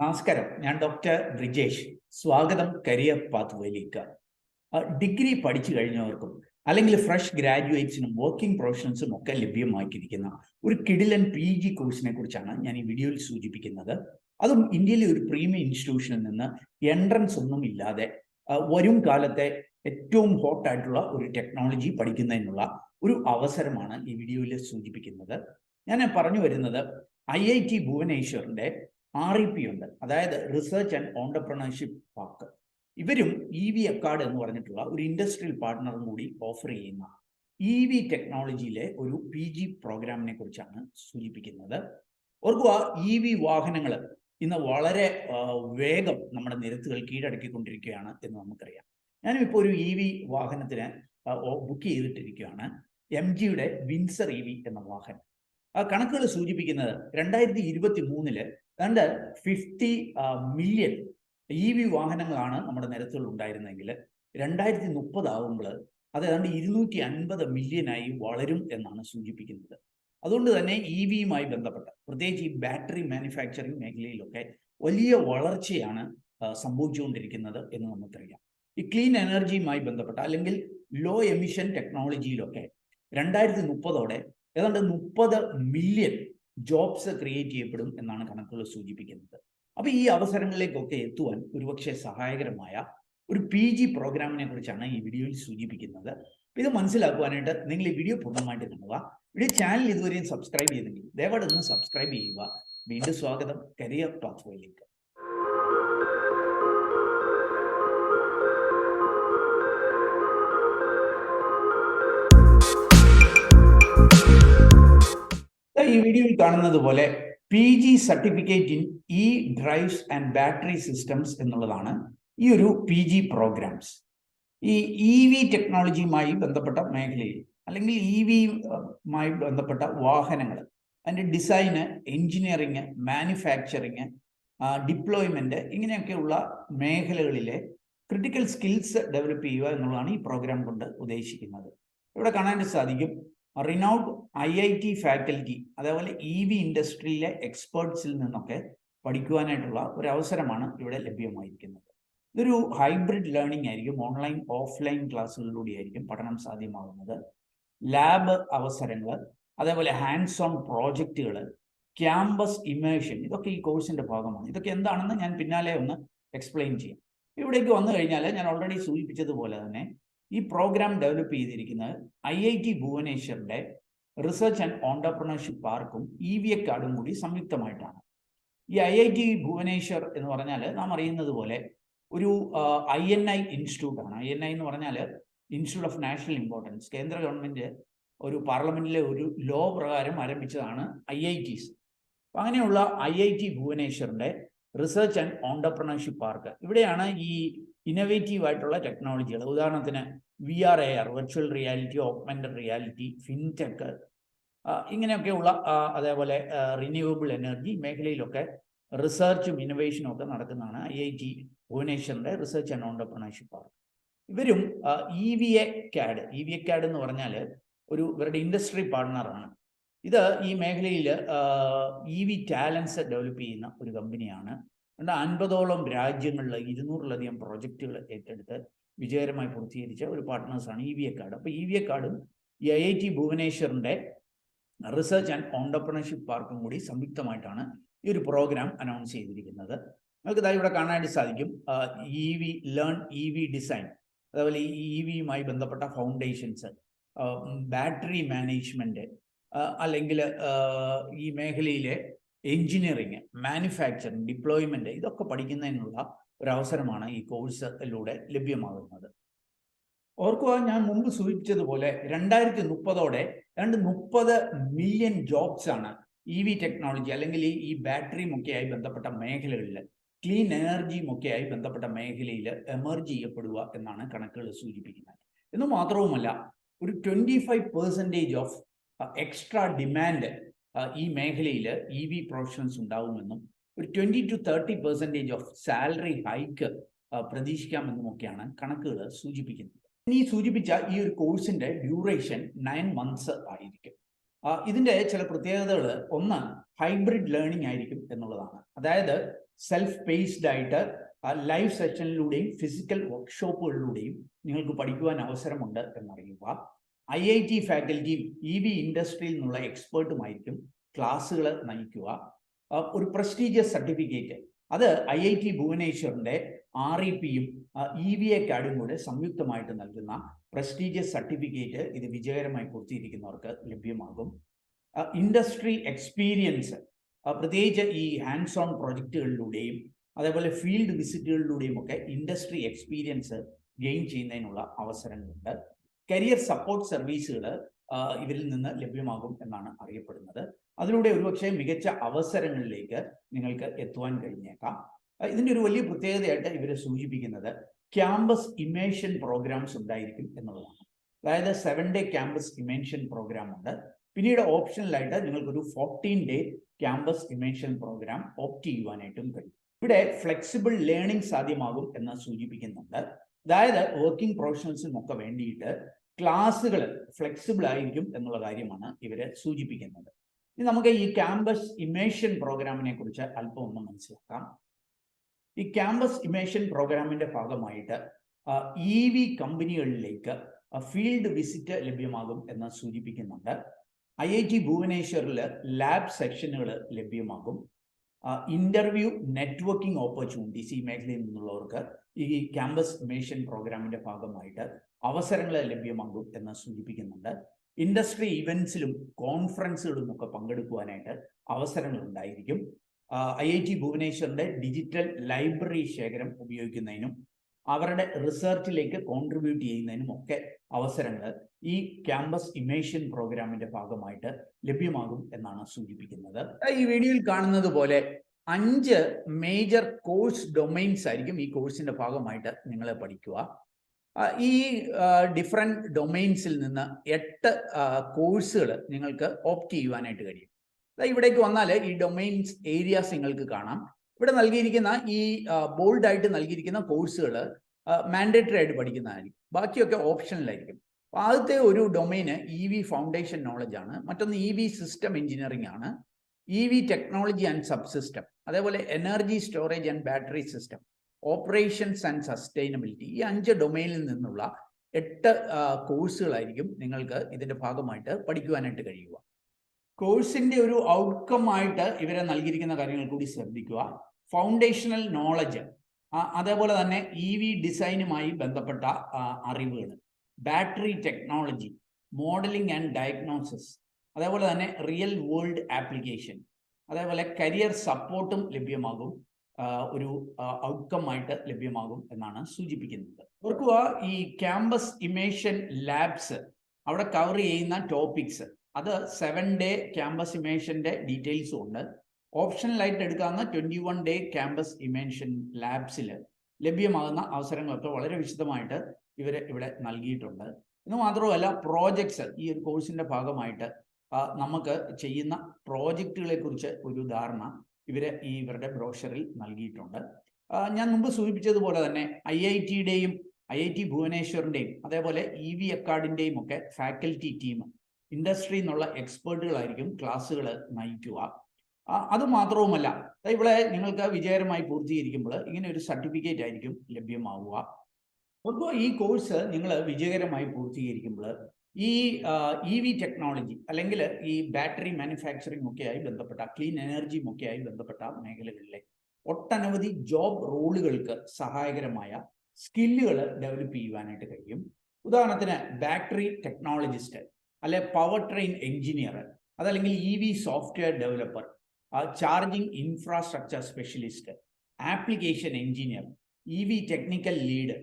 നമസ്കാരം, ഞാൻ ഡോക്ടർ ബ്രിജേഷ്. സ്വാഗതം കരിയർ പാത്വേയിലേക്ക്. ഡിഗ്രി പഠിച്ചു കഴിഞ്ഞവർക്കും അല്ലെങ്കിൽ ഫ്രഷ് ഗ്രാജുവേറ്റ്സിനും വർക്കിംഗ് പ്രൊഫഷണൽസും ഒക്കെ ലഭ്യമാക്കിയിരിക്കുന്ന ഒരു കിടിലൻ PG കോഴ്സിനെ കുറിച്ചാണ് ഞാൻ ഈ വീഡിയോയിൽ സൂചിപ്പിക്കുന്നത്. അതും ഇന്ത്യയിലെ ഒരു പ്രീമിയം ഇൻസ്റ്റിറ്റ്യൂഷനിൽ നിന്ന് എൻട്രൻസ് ഒന്നും ഇല്ലാതെ വരും കാലത്തെ ഏറ്റവും ഹോട്ടായിട്ടുള്ള ഒരു ടെക്നോളജി പഠിക്കുന്നതിനുള്ള ഒരു അവസരമാണ് ഈ വീഡിയോയിൽ സൂചിപ്പിക്കുന്നത്. ഞാൻ പറഞ്ഞു വരുന്നത് IIT ഭുവനേശ്വറിന്റെ REP ഉണ്ട്, അതായത് റിസർച്ച് ആൻഡ് ഓണ്ടർപ്രണർഷിപ്പ് പാർക്ക്. ഇവരും EV അക്കാഡ് എന്ന് പറഞ്ഞിട്ടുള്ള ഒരു ഇൻഡസ്ട്രിയൽ പാർട്ട്ണറും കൂടി ഓഫർ ചെയ്യുന്ന EV ടെക്നോളജിയിലെ ഒരു PG പ്രോഗ്രാമിനെ കുറിച്ചാണ് സൂചിപ്പിക്കുന്നത്. ഓർക്കുക, EV വാഹനങ്ങൾ ഇന്ന് വളരെ വേഗം നമ്മുടെ നിരത്തുകൾ കീഴടക്കിക്കൊണ്ടിരിക്കുകയാണ് എന്ന് നമുക്കറിയാം. ഞാനും ഇപ്പോൾ ഒരു EV വാഹനത്തിന് ബുക്ക് ചെയ്തിട്ടിരിക്കുകയാണ്, MGയുടെ വിൻസർ EV എന്ന വാഹനം. കണക്കുകൾ സൂചിപ്പിക്കുന്നത് 2023 ഏതാണ്ട് 50 മില്യൺ EV വാഹനങ്ങളാണ് നമ്മുടെ നിരത്തുകൾ ഉണ്ടായിരുന്നെങ്കിൽ 2030 ആകുമ്പോൾ അത് ഏതാണ്ട് 250 മില്യനായി വളരും എന്നാണ് സൂചിപ്പിക്കുന്നത്. അതുകൊണ്ട് തന്നെ EVയുമായി ബന്ധപ്പെട്ട പ്രത്യേകിച്ച് ഈ ബാറ്ററി മാനുഫാക്ചറിങ് മേഖലയിലൊക്കെ വലിയ വളർച്ചയാണ് സംഭവിച്ചുകൊണ്ടിരിക്കുന്നത് എന്ന് നമുക്കറിയാം. ഈ ക്ലീൻ എനർജിയുമായി ബന്ധപ്പെട്ട അല്ലെങ്കിൽ ലോ എമിഷൻ ടെക്നോളജിയിലൊക്കെ 2030 ഏതാണ്ട് 30 മില്യൺ ജോബ്സ് ക്രിയേറ്റ് ചെയ്യപ്പെടും എന്നാണ് കണക്കുകൾ സൂചിപ്പിക്കുന്നത്. അപ്പോൾ ഈ അവസരങ്ങളിലേക്കൊക്കെ എത്തുവാൻ ഒരുപക്ഷെ സഹായകരമായ ഒരു PG പ്രോഗ്രാമിനെ കുറിച്ചാണ് ഈ വീഡിയോയിൽ സൂചിപ്പിക്കുന്നത്. ഇത് മനസ്സിലാക്കുവാനായിട്ട് നിങ്ങൾ ഈ വീഡിയോ പൂർണ്ണമായിട്ട് കാണുക. വീഡിയോ ചാനൽ ഇതുവരെയും സബ്സ്ക്രൈബ് ചെയ്തെങ്കിൽ ദയവായി ഒന്ന് സബ്സ്ക്രൈബ് ചെയ്യുക. വീണ്ടും സ്വാഗതം കരിയർ പാത്വേയിലേക്ക്. ഈ വീഡിയോയിൽ കാണുന്നത് പോലെ PG certificate in drives and battery systems എന്നുള്ളതാണ് ഈ ഒരു PG പ്രോഗ്രാംസ്. ഈ EV ടെക്നോളജിയുമായി ബന്ധപ്പെട്ട മേഖലയിൽ അല്ലെങ്കിൽ EVയുമായി ബന്ധപ്പെട്ട വാഹനങ്ങൾ, അതിൻ്റെ ഡിസൈന്, എൻജിനീയറിങ്, മാനുഫാക്ചറിങ്, ഡിപ്ലോയ്മെന്റ്, ഇങ്ങനെയൊക്കെയുള്ള മേഖലകളിലെ ക്രിട്ടിക്കൽ സ്കിൽസ് ഡെവലപ്പ് ചെയ്യുക എന്നുള്ളതാണ് ഈ പ്രോഗ്രാം കൊണ്ട് ഉദ്ദേശിക്കുന്നത്. ഇവിടെ കാണാൻ സാധിക്കും റിനൗഡ് IIT ഫാക്കൽറ്റി, അതേപോലെ EV ഇൻഡസ്ട്രിയിലെ എക്സ്പേർട്സിൽ നിന്നൊക്കെ പഠിക്കുവാനായിട്ടുള്ള ഒരു അവസരമാണ് ഇവിടെ ലഭ്യമായിരിക്കുന്നത്. ഇതൊരു ഹൈബ്രിഡ് ലേണിംഗ് ആയിരിക്കും. ഓൺലൈൻ ഓഫ്ലൈൻ ക്ലാസ്സുകളിലൂടെ ആയിരിക്കും പഠനം സാധ്യമാകുന്നത്. ലാബ് അവസരങ്ങൾ, അതേപോലെ ഹാൻഡ്സ് ഓൺ പ്രോജക്റ്റുകൾ, ക്യാമ്പസ് ഇമേഷൻ, ഇതൊക്കെ ഈ കോഴ്സിന്റെ ഭാഗമാണ്. ഇതൊക്കെ എന്താണെന്ന് ഞാൻ പിന്നാലെ ഒന്ന് എക്സ്പ്ലെയിൻ ചെയ്യാം. ഇവിടേക്ക് വന്നു കഴിഞ്ഞാൽ ഞാൻ ഓൾറെഡി സൂചിപ്പിച്ചതുപോലെ തന്നെ ഈ പ്രോഗ്രാം ഡെവലപ്പ് ചെയ്തിരിക്കുന്നത് IIT ഭുവനേശ്വറിന്റെ റിസർച്ച് ആൻഡ് ഓണ്ടർപ്രണർഷിപ്പ് പാർക്കും EV അക്കാഡും കൂടി സംയുക്തമായിട്ടാണ്. ഈ IIT ഭുവനേശ്വർ എന്ന് പറഞ്ഞാൽ നാം അറിയുന്നത് പോലെ ഒരു INI ഇൻസ്റ്റിറ്റ്യൂട്ട് ആണ്. INI എന്ന് പറഞ്ഞാൽ ഇൻസ്റ്റിറ്റ്യൂട്ട് ഓഫ് നാഷണൽ ഇമ്പോർട്ടൻസ്. കേന്ദ്ര ഗവൺമെന്റ് ഒരു പാർലമെന്റിലെ ഒരു ലോ പ്രകാരം ആരംഭിച്ചതാണ് IITs. അങ്ങനെയുള്ള IIT ഭുവനേശ്വറിന്റെ റിസർച്ച് ആൻഡ് ഓണ്ടർപ്രണർഷിപ്പ് പാർക്ക്, ഇവിടെയാണ് ഈ ഇന്നോവേറ്റീവ് ആയിട്ടുള്ള ടെക്നോളജികൾ, ഉദാഹരണത്തിന് VR AR, virtual reality, augmented reality, fintech, ഇങ്ങനെയൊക്കെയുള്ള, അതേപോലെ റിന്യൂവബിൾ എനർജി മേഖലയിലൊക്കെ റിസർച്ചും ഇന്നോവേഷനും ഒക്കെ നടക്കുന്നതാണ് IIT ഭുവനേശ്വറിന്റെ റിസർച്ച് ആൻഡ് ഓണ്ടർപ്രണർഷിപ്പ് പാർക്ക്. ഇവരും EV അക്കാഡ് എന്ന് പറഞ്ഞാൽ ഇവരുടെ ഇൻഡസ്ട്രി പാർട്ട്ണറാണ്. ഇത് ഈ മേഖലയിൽ EV ടാലൻസ് ഡെവലപ്പ് ചെയ്യുന്ന ഒരു കമ്പനിയാണ്. 50ഓളം രാജ്യങ്ങളിൽ 200ലധികം പ്രോജക്റ്റുകൾ ഏറ്റെടുത്ത് വിജയകരമായി പൂർത്തീകരിച്ച ഒരു പാർട്ട്നേഴ്സാണ് EV അക്കാഡ്. അപ്പോൾ EV അക്കാഡും ഈ IIT ഭുവനേശ്വറിന്റെ റിസർച്ച് ആൻഡ് ഓണ്ടർപ്രണർഷിപ്പ് പാർക്കും കൂടി സംയുക്തമായിട്ടാണ് ഈ ഒരു പ്രോഗ്രാം അനൗൺസ് ചെയ്തിരിക്കുന്നത്. നമുക്ക് ഇതായി ഇവിടെ കാണാനായിട്ട് സാധിക്കും ലേൺ EV ഡിസൈൻ, അതേപോലെ ഈ EVയുമായി ബന്ധപ്പെട്ട ഫൗണ്ടേഷൻസ്, ബാറ്ററി മാനേജ്മെന്റ്, അല്ലെങ്കിൽ ഈ മേഖലയിലെ എൻജിനീയറിങ്, മാനുഫാക്ചറിങ്, ഡിപ്ലോയ്മെന്റ്, ഇതൊക്കെ പഠിക്കുന്നതിനുള്ള ഒരു അവസരമാണ് ഈ കോഴ്സിലൂടെ ലഭ്യമാകുന്നത്. ഓർക്കുക, ഞാൻ മുമ്പ് സൂചിപ്പിച്ചതുപോലെ 2030 ഏതാണ്ട് 30 മില്യൺ ജോബ്സ് ആണ് EV ടെക്നോളജി അല്ലെങ്കിൽ ഈ ബാറ്ററിയും ഒക്കെയായി ബന്ധപ്പെട്ട മേഖലകളിൽ, ക്ലീൻ എനർജിയും ഒക്കെയായി ബന്ധപ്പെട്ട മേഖലയിൽ എമർജ് ചെയ്യപ്പെടുക എന്നാണ് കണക്കുകൾ സൂചിപ്പിക്കുന്നത്. എന്ന് മാത്രവുമല്ല, ഒരു 25% ഓഫ് എക്സ്ട്രാ ഡിമാൻഡ് ഈ മേഖലയിൽ EV പ്രൊഫഷണൽസ് ഉണ്ടാകുമെന്നും ഒരു 20 to 30% ഓഫ് സാലറി ഹൈക്ക് പ്രതീക്ഷിക്കാമെന്നുമൊക്കെയാണ് കണക്കുകൾ സൂചിപ്പിക്കുന്നത്. ഈ സൂചിപ്പിച്ച ഈ ഒരു കോഴ്സിന്റെ ഡ്യൂറേഷൻ 9 months ആയിരിക്കും. ഇതിന്റെ ചില പ്രത്യേകതകൾ, ഒന്ന് ഹൈബ്രിഡ് ലേണിംഗ് ആയിരിക്കും എന്നുള്ളതാണ്. അതായത് സെൽഫ് പേസ്ഡ് ആയിട്ട് ലൈവ് സെഷനിലൂടെയും ഫിസിക്കൽ വർക്ക്ഷോപ്പുകളിലൂടെയും നിങ്ങൾക്ക് പഠിക്കുവാൻ അവസരമുണ്ട് എന്നറിയുക. IIT ഫാക്കൽറ്റിയും EV ഇൻഡസ്ട്രിയിൽ നിന്നുള്ള എക്സ്പേർട്ടുമായിരിക്കും ക്ലാസ്സുകൾ നയിക്കുക. ഒരു പ്രസ്റ്റീജിയസ് സർട്ടിഫിക്കറ്റ് അത് IIT ഭുവനേശ്വറിന്റെ REPയും EV അക്കാഡമിയും കൂടെ സംയുക്തമായിട്ട് നൽകുന്ന പ്രസ്റ്റീജിയസ് സർട്ടിഫിക്കറ്റ് ഇത് വിജയകരമായി പൂർത്തീകരിക്കുന്നവർക്ക് ലഭ്യമാകും. ഇൻഡസ്ട്രി എക്സ്പീരിയൻസ് പ്രത്യേകിച്ച് ഈ ഹാൻഡ്സ് ഓൺ പ്രൊജക്റ്റുകളിലൂടെയും അതേപോലെ ഫീൽഡ് വിസിറ്റുകളിലൂടെയും ഒക്കെ ഇൻഡസ്ട്രി എക്സ്പീരിയൻസ് ഗെയിൻ ചെയ്യുന്നതിനുള്ള അവസരങ്ങളുണ്ട്. കരിയർ സപ്പോർട്ട് സർവീസുകൾ ഇവരിൽ നിന്ന് ലഭ്യമാകും എന്നാണ് അറിയപ്പെടുന്നത്. അതിലൂടെ ഒരുപക്ഷെ മികച്ച അവസരങ്ങളിലേക്ക് നിങ്ങൾക്ക് എത്തുവാൻ കഴിഞ്ഞേക്കാം. ഇതിൻ്റെ ഒരു വലിയ പ്രത്യേകതയായിട്ട് ഇവർ സൂചിപ്പിക്കുന്നത് ക്യാമ്പസ് ഇമേഷൻ പ്രോഗ്രാംസ് ഉണ്ടായിരിക്കും എന്നുള്ളതാണ്. അതായത് 7-day ക്യാമ്പസ് ഇമേഷൻ പ്രോഗ്രാം ഉണ്ട്. പിന്നീട് ഓപ്ഷണലായിട്ട് നിങ്ങൾക്കൊരു 14-day ക്യാമ്പസ് ഇമേഷൻ പ്രോഗ്രാം ഓപ്റ്റ് ചെയ്യുവാനായിട്ടും കഴിയും. ഇവിടെ ഫ്ലെക്സിബിൾ ലേണിംഗ് സാധ്യമാകും എന്ന് സൂചിപ്പിക്കുന്നുണ്ട്. അതായത് വർക്കിംഗ് പ്രൊഫഷണൽസിനൊക്കെ വേണ്ടിയിട്ട് ക്ലാസ്സുകൾ ഫ്ലെക്സിബിൾ ആയിരിക്കും എന്നുള്ള കാര്യമാണ് ഇവർ സൂചിപ്പിക്കുന്നത്. ഇനി നമുക്ക് ഈ ക്യാമ്പസ് ഇമേഷൻ പ്രോഗ്രാമിനെ കുറിച്ച് അല്പം ഒന്ന് മനസ്സിലാക്കാം. ഈ ക്യാമ്പസ് ഇമേഷൻ പ്രോഗ്രാമിന്റെ ഭാഗമായിട്ട് EV കമ്പനികളിലേക്ക് ഫീൽഡ് വിസിറ്റ് ലഭ്യമാകും എന്ന് സൂചിപ്പിക്കുന്നുണ്ട്. IIT ഭുവനേശ്വറിൽ ലാബ് സെക്ഷനുകൾ ലഭ്യമാകും. ഇന്റർവ്യൂ നെറ്റ്വർക്കിംഗ് ഓപ്പർച്യൂണിറ്റീസ് ഈ മേഖലയിൽ നിന്നുള്ളവർക്ക് ഈ ക്യാമ്പസ് ഇമേഷൻ പ്രോഗ്രാമിന്റെ ഭാഗമായിട്ട് അവസരങ്ങൾ ലഭ്യമാകും എന്ന് സൂചിപ്പിക്കുന്നുണ്ട്. ഇൻഡസ്ട്രി ഇവന്റ്സിലും കോൺഫറൻസുകളും ഒക്കെ പങ്കെടുക്കുവാനായിട്ട് അവസരങ്ങൾ ഉണ്ടായിരിക്കും. IIT ഭുവനേശ്വറിന്റെ ഡിജിറ്റൽ ലൈബ്രറി ശേഖരം ഉപയോഗിക്കുന്നതിനും അവരുടെ റിസർച്ചിലേക്ക് കോൺട്രിബ്യൂട്ട് ചെയ്യുന്നതിനും ഒക്കെ അവസരങ്ങൾ ഈ ക്യാമ്പസ് ഇമേഷൻ പ്രോഗ്രാമിന്റെ ഭാഗമായിട്ട് ലഭ്യമാകും എന്നാണ് സൂചിപ്പിക്കുന്നത്. ഈ വീഡിയോയിൽ കാണുന്നത് പോലെ 5 മേജർ കോഴ്സ് ഡൊമൈൻസ് ആയിരിക്കും ഈ കോഴ്സിന്റെ ഭാഗമായിട്ട് നിങ്ങൾ പഠിക്കുക. ഈ ഡിഫറെന്റ് ഡൊമൈൻസിൽ നിന്ന് 8 കോഴ്സുകൾ നിങ്ങൾക്ക് ഓപ്റ്റ് ചെയ്യുവാനായിട്ട് കഴിയും. ഇവിടേക്ക് വന്നാൽ ഈ ഡൊമൈൻസ് ഏരിയാസ് നിങ്ങൾക്ക് കാണാം. ഇവിടെ നൽകിയിരിക്കുന്ന ഈ ബോൾഡായിട്ട് നൽകിയിരിക്കുന്ന കോഴ്സുകൾ മാൻഡേറ്ററി ആയിട്ട് പഠിക്കുന്നതായിരിക്കും. ബാക്കിയൊക്കെ ഓപ്ഷനിലായിരിക്കും. ആദ്യത്തെ ഒരു ഡൊമൈന് EV ഫൗണ്ടേഷൻ നോളജ് ആണ്. മറ്റൊന്ന് EV സിസ്റ്റം എഞ്ചിനീയറിംഗ് ആണ്. EV technology and sub system, അതേപോലെ energy storage and battery system, operations and sustainability. ഈ 5 ഡൊമൈനിൽ നിന്നുള്ള 8 കോഴ്സുകളായിരിക്കും നിങ്ങൾക്ക് ഇതിന്റെ ഭാഗമായിട്ട് പഠിക്കുവാനായിട്ട് കഴിയുക. കോഴ്സിന്റെ ഒരു ഔട്ട്കം ആയിട്ട് ഇവരെ നൽകിയിരിക്കുന്ന കാര്യങ്ങൾ കൂടി ശ്രദ്ധിക്കുക. ഫൗണ്ടേഷണൽ നോളജ്, അതേപോലെ തന്നെ EV ഡിസൈനുമായി ബന്ധപ്പെട്ട അറിവുകൾ, battery technology, modelling and diagnosis, അതേപോലെ തന്നെ റിയൽ വേൾഡ് ആപ്ലിക്കേഷൻ, അതേപോലെ കരിയർ സപ്പോർട്ടും ലഭ്യമാകും, ഒരു ഔട്ട്കം ആയിട്ട് ലഭ്യമാകും എന്നാണ് സൂചിപ്പിക്കുന്നത്. ഓർക്കുക, ഈ ക്യാമ്പസ് ഇമേഷൻ ലാബ്സ് അവിടെ കവർ ചെയ്യുന്ന ടോപ്പിക്സ് അത് 7-day ക്യാമ്പസ് ഇമേഷന്റെ ഡീറ്റെയിൽസും ഉണ്ട്. ഓപ്ഷണലായിട്ട് എടുക്കാവുന്ന 21-day ക്യാമ്പസ് ഇമേഷൻ ലാബ്സിൽ ലഭ്യമാകുന്ന അവസരങ്ങളൊക്കെ വളരെ വിശദമായിട്ട് ഇവിടെ നൽകിയിട്ടുണ്ട്. ഇത് മാത്രമല്ല, പ്രോജക്ട്സ് ഈ ഒരു കോഴ്സിന്റെ ഭാഗമായിട്ട് നമുക്ക് ചെയ്യുന്ന പ്രോജക്റ്റുകളെ കുറിച്ച് ഒരു ധാരണ ഇവരുടെ ബ്രോഷറിൽ നൽകിയിട്ടുണ്ട്. ഞാൻ മുമ്പ് സൂചിപ്പിച്ചതുപോലെ തന്നെ IITയുടെയും IIT ഭുവനേശ്വറിന്റെയും അതേപോലെ EV അക്കാഡിന്റെയും ഒക്കെ ഫാക്കൽറ്റി ടീം ഇൻഡസ്ട്രിയിൽ നിന്നുള്ള എക്സ്പേർട്ടുകളായിരിക്കും ക്ലാസ്സുകൾ നയിക്കുക. അതുമാത്രവുമല്ല, ഇവിടെ നിങ്ങൾക്ക് വിജയകരമായി പൂർത്തീകരിക്കുമ്പോൾ ഇങ്ങനെ ഒരു സർട്ടിഫിക്കറ്റ് ആയിരിക്കും ലഭ്യമാവുക. അപ്പോൾ ഈ കോഴ്സ് നിങ്ങൾ വിജയകരമായി പൂർത്തീകരിക്കുമ്പോൾ ഈ EV ടെക്നോളജി അല്ലെങ്കിൽ ഈ ബാറ്ററി മാനുഫാക്ചറിംഗ് ഒക്കെയായി ബന്ധപ്പെട്ട ക്ലീൻ എനർജിയും ഒക്കെയായി ബന്ധപ്പെട്ട മേഖലകളിലെ ഒട്ടനവധി ജോബ് റോളുകൾക്ക് സഹായകരമായ സ്കില്ലുകൾ ഡെവലപ്പ് ചെയ്യുവാനായിട്ട് കഴിയും. ഉദാഹരണത്തിന് ബാറ്ററി ടെക്നോളജിസ്റ്റ്, അല്ലെ പവർ ട്രെയിൻ എഞ്ചിനീയർ, അതല്ലെങ്കിൽ EV software developer, charging infrastructure specialist, application engineer, EV technical lead,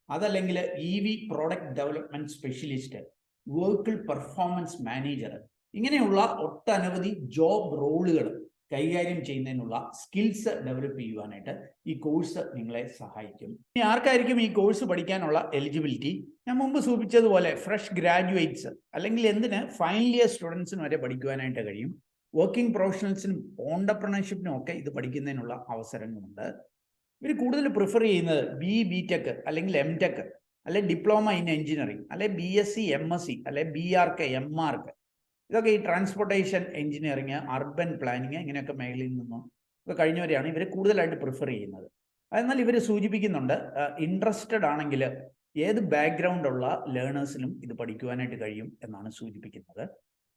അതല്ലെങ്കിൽ EV product development specialist, vehicle performance manager, ഇങ്ങനെയുള്ള ഒട്ടനവധി ജോബ് റോളുകൾ കൈകാര്യം ചെയ്യുന്നതിനുള്ള സ്കിൽസ് ഡെവലപ്പ് ചെയ്യുവാനായിട്ട് ഈ കോഴ്സ് നിങ്ങളെ സഹായിക്കും. ഇനി ആർക്കായിരിക്കും ഈ കോഴ്സ് പഠിക്കാനുള്ള എലിജിബിലിറ്റി? ഞാൻ മുമ്പ് സൂചിപ്പിച്ചതുപോലെ ഫ്രഷ് ഗ്രാജുവേറ്റ്സ് അല്ലെങ്കിൽ എന്തിന് ഫൈനൽ ഇയർ സ്റ്റുഡൻസിന് വരെ പഠിക്കുവാനായിട്ട് കഴിയും. വർക്കിംഗ് പ്രൊഫഷണൽസിനും ഓണ്ടർപ്രണർഷിപ്പിനും ഒക്കെ ഇത് പഠിക്കുന്നതിനുള്ള അവസരങ്ങളുണ്ട്. ഇവർ കൂടുതൽ പ്രിഫർ ചെയ്യുന്നത് BTech അല്ലെങ്കിൽ MTech, അല്ലെ ഡിപ്ലോമ ഇൻ എഞ്ചിനീയറിംഗ്, അല്ലെ BSc MSc, അല്ലെ BArch MArch. ഇതൊക്കെ ഈ ട്രാൻസ്പോർട്ടേഷൻ എഞ്ചിനീയറിംഗ്, അർബൻ പ്ലാനിങ് ഇങ്ങനെയൊക്കെ മേഖലയിൽ നിന്നും ഒക്കെ കഴിഞ്ഞവരെയാണ് ഇവർ കൂടുതലായിട്ട് പ്രിഫർ ചെയ്യുന്നത്. എന്നാൽ ഇവർ സൂചിപ്പിക്കുന്നുണ്ട് ഇൻട്രസ്റ്റഡ് ആണെങ്കിൽ ഏത് ബാക്ക്ഗ്രൗണ്ട് ഉള്ള ലേണേഴ്സിനും ഇത് പഠിക്കുവാനായിട്ട് കഴിയും എന്നാണ് സൂചിപ്പിക്കുന്നത്.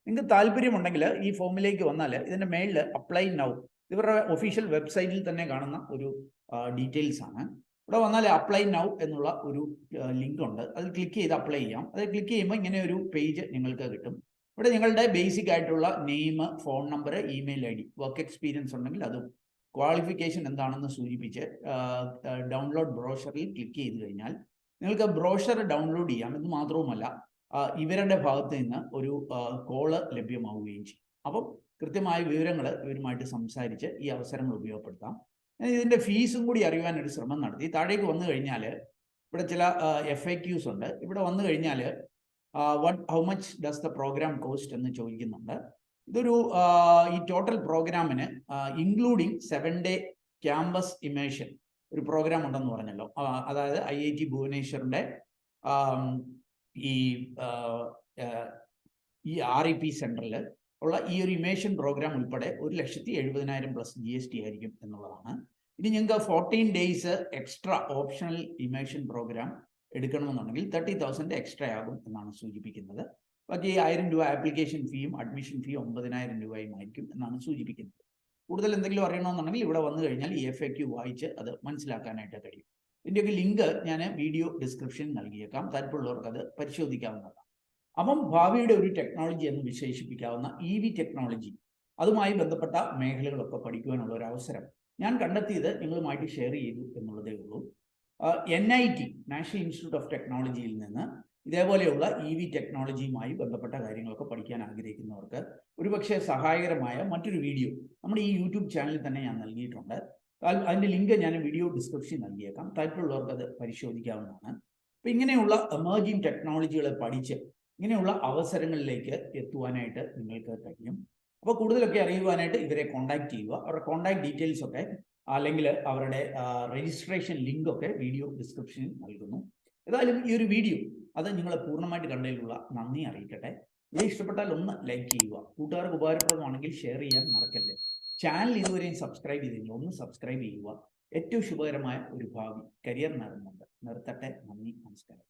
നിങ്ങൾക്ക് താല്പര്യമുണ്ടെങ്കിൽ ഈ ഫോമിലേക്ക് വന്നാൽ ഇതിൻ്റെ മേളിൽ അപ്ലൈ നൗ, ഇവരുടെ ഒഫീഷ്യൽ വെബ്സൈറ്റിൽ തന്നെ കാണുന്ന ഒരു ഡീറ്റെയിൽസ് ആണ്. ഇവിടെ വന്നാൽ അപ്ലൈ നൗ എന്നുള്ള ഒരു ലിങ്ക് ഉണ്ട്, അതിൽ ക്ലിക്ക് ചെയ്ത് അപ്ലൈ ചെയ്യാം. അത് ക്ലിക്ക് ചെയ്യുമ്പോൾ ഇങ്ങനെ ഒരു പേജ് നിങ്ങൾക്ക് കിട്ടും. ഇവിടെ നിങ്ങളുടെ ബേസിക് ആയിട്ടുള്ള name, phone number, email ID, work experience ഉണ്ടെങ്കിൽ അതും, ക്വാളിഫിക്കേഷൻ എന്താണെന്ന് സൂചിപ്പിച്ച് ഡൗൺലോഡ് ബ്രോഷറിൽ ക്ലിക്ക് ചെയ്ത് കഴിഞ്ഞാൽ നിങ്ങൾക്ക് ബ്രോഷർ ഡൗൺലോഡ് ചെയ്യാം. എന്ന് മാത്രവുമല്ല ഇവരുടെ ഭാഗത്ത് നിന്ന് ഒരു കോള് ലഭ്യമാവുകയും ചെയ്യും. അപ്പം കൃത്യമായ വിവരങ്ങൾ ഇവരുമായിട്ട് സംസാരിച്ച് ഈ അവസരങ്ങൾ ഉപയോഗപ്പെടുത്താം. ഇതിൻ്റെ ഫീസും കൂടി അറിയുവാൻ ഒരു ശ്രമം നടത്തി. താഴേക്ക് വന്നു കഴിഞ്ഞാൽ ഇവിടെ ചില FAQs ഉണ്ട്. ഇവിടെ വന്നു കഴിഞ്ഞാൽ how much does the program cost എന്ന് ചോദിക്കുന്നുണ്ട്. ഇതൊരു ഈ ടോട്ടൽ പ്രോഗ്രാമിന് ഇൻക്ലൂഡിങ് 7-day ക്യാമ്പസ് ഇമേഷൻ ഒരു പ്രോഗ്രാം ഉണ്ടെന്ന് പറഞ്ഞല്ലോ. അതായത് IIT ഭുവനേശ്വറിൻ്റെ ഈ REP സെൻറ്ററിൽ ഉള്ള ഈ ഒരു ഇമേഷൻ പ്രോഗ്രാം ഉൾപ്പെടെ 1,70,000 പ്ലസ് GST ആയിരിക്കും എന്നുള്ളതാണ്. ഇനി നിങ്ങൾക്ക് 14 days extra optional ഇമേഷൻ programme എടുക്കണമെന്നുണ്ടെങ്കിൽ 30,000 extra ആകും എന്നാണ് സൂചിപ്പിക്കുന്നത്. ബാക്കി 1,000 രൂപ ആപ്ലിക്കേഷൻ ഫീയും അഡ്മിഷൻ ഫീ 9,000 രൂപയും ആയിരിക്കും എന്നാണ് സൂചിപ്പിക്കുന്നത്. കൂടുതൽ എന്തെങ്കിലും അറിയണമെന്നുണ്ടെങ്കിൽ ഇവിടെ വന്നു കഴിഞ്ഞാൽ ഈ FAQ വായിച്ച് അത് മനസ്സിലാക്കാനായിട്ട് കഴിയും. ഇതിൻ്റെയൊക്കെ ലിങ്ക് ഞാൻ വീഡിയോ ഡിസ്ക്രിപ്ഷനിൽ നൽകിയേക്കാം, താല്പര്യമുള്ളവർക്ക് അത് പരിശോധിക്കാവുന്നതാണ്. അപ്പം ഭാവിയുടെ ഒരു ടെക്നോളജി എന്ന് വിശേഷിപ്പിക്കാവുന്ന EV ടെക്നോളജി, അതുമായി ബന്ധപ്പെട്ട മേഖലകളൊക്കെ പഠിക്കുവാനുള്ള ഒരു അവസരം ഞാൻ കണ്ടെത്തിയത് നിങ്ങളുമായിട്ട് ഷെയർ ചെയ്തു എന്നുള്ളതേ ഉള്ളൂ. NIT നാഷണൽ ഇൻസ്റ്റിറ്റ്യൂട്ട് ഓഫ് ടെക്നോളജിയിൽ നിന്ന് ഇതേപോലെയുള്ള EV ടെക്നോളജിയുമായി ബന്ധപ്പെട്ട കാര്യങ്ങളൊക്കെ പഠിക്കാൻ ആഗ്രഹിക്കുന്നവർക്ക് ഒരുപക്ഷെ സഹായകരമായ മറ്റൊരു വീഡിയോ നമ്മുടെ ഈ യൂട്യൂബ് ചാനലിൽ തന്നെ ഞാൻ നൽകിയിട്ടുണ്ട്. അതിൻ്റെ ലിങ്ക് ഞാൻ വീഡിയോ ഡിസ്ക്രിപ്ഷനിൽ നൽകിയേക്കാം, താല്പര്യമുള്ളവർക്ക് അത് പരിശോധിക്കാവുന്നതാണ്. അപ്പോൾ ഇങ്ങനെയുള്ള എമർജിംഗ് ടെക്നോളജികളെ പഠിച്ച് ഇങ്ങനെയുള്ള അവസരങ്ങളിലേക്ക് എത്തുവാനായിട്ട് നിങ്ങൾക്ക് കഴിയും. അപ്പോൾ കൂടുതലൊക്കെ അറിയുവാനായിട്ട് ഇവരെ കോൺടാക്ട് ചെയ്യുക. അവരുടെ കോൺടാക്ട് ഡീറ്റെയിൽസ് ഒക്കെ അല്ലെങ്കിൽ അവരുടെ രജിസ്ട്രേഷൻ ലിങ്ക് ഒക്കെ വീഡിയോ ഡിസ്ക്രിപ്ഷനിൽ നൽകുന്നു. ഏതായാലും ഈ ഒരു വീഡിയോ അത് നിങ്ങളെ പൂർണ്ണമായിട്ട് കണ്ടതിലുള്ള നന്ദി അറിയിക്കട്ടെ. വീഡിയോ ഇഷ്ടപ്പെട്ടാൽ ഒന്ന് ലൈക്ക് ചെയ്യുക, കൂട്ടുകാർക്ക് ഉപകാരപ്രദമാണെങ്കിൽ ഷെയർ ചെയ്യാൻ മറക്കല്ലേ. ചാനൽ ഇതുവരെയും സബ്സ്ക്രൈബ് ചെയ്തില്ല, ഒന്ന് സബ്സ്ക്രൈബ് ചെയ്യുക. ഏറ്റവും ശുഭകരമായ ഒരു ഭാവി കരിയർ നേർന്നുകൊണ്ട് നിർത്തട്ടെ. നന്ദി, നമസ്കാരം.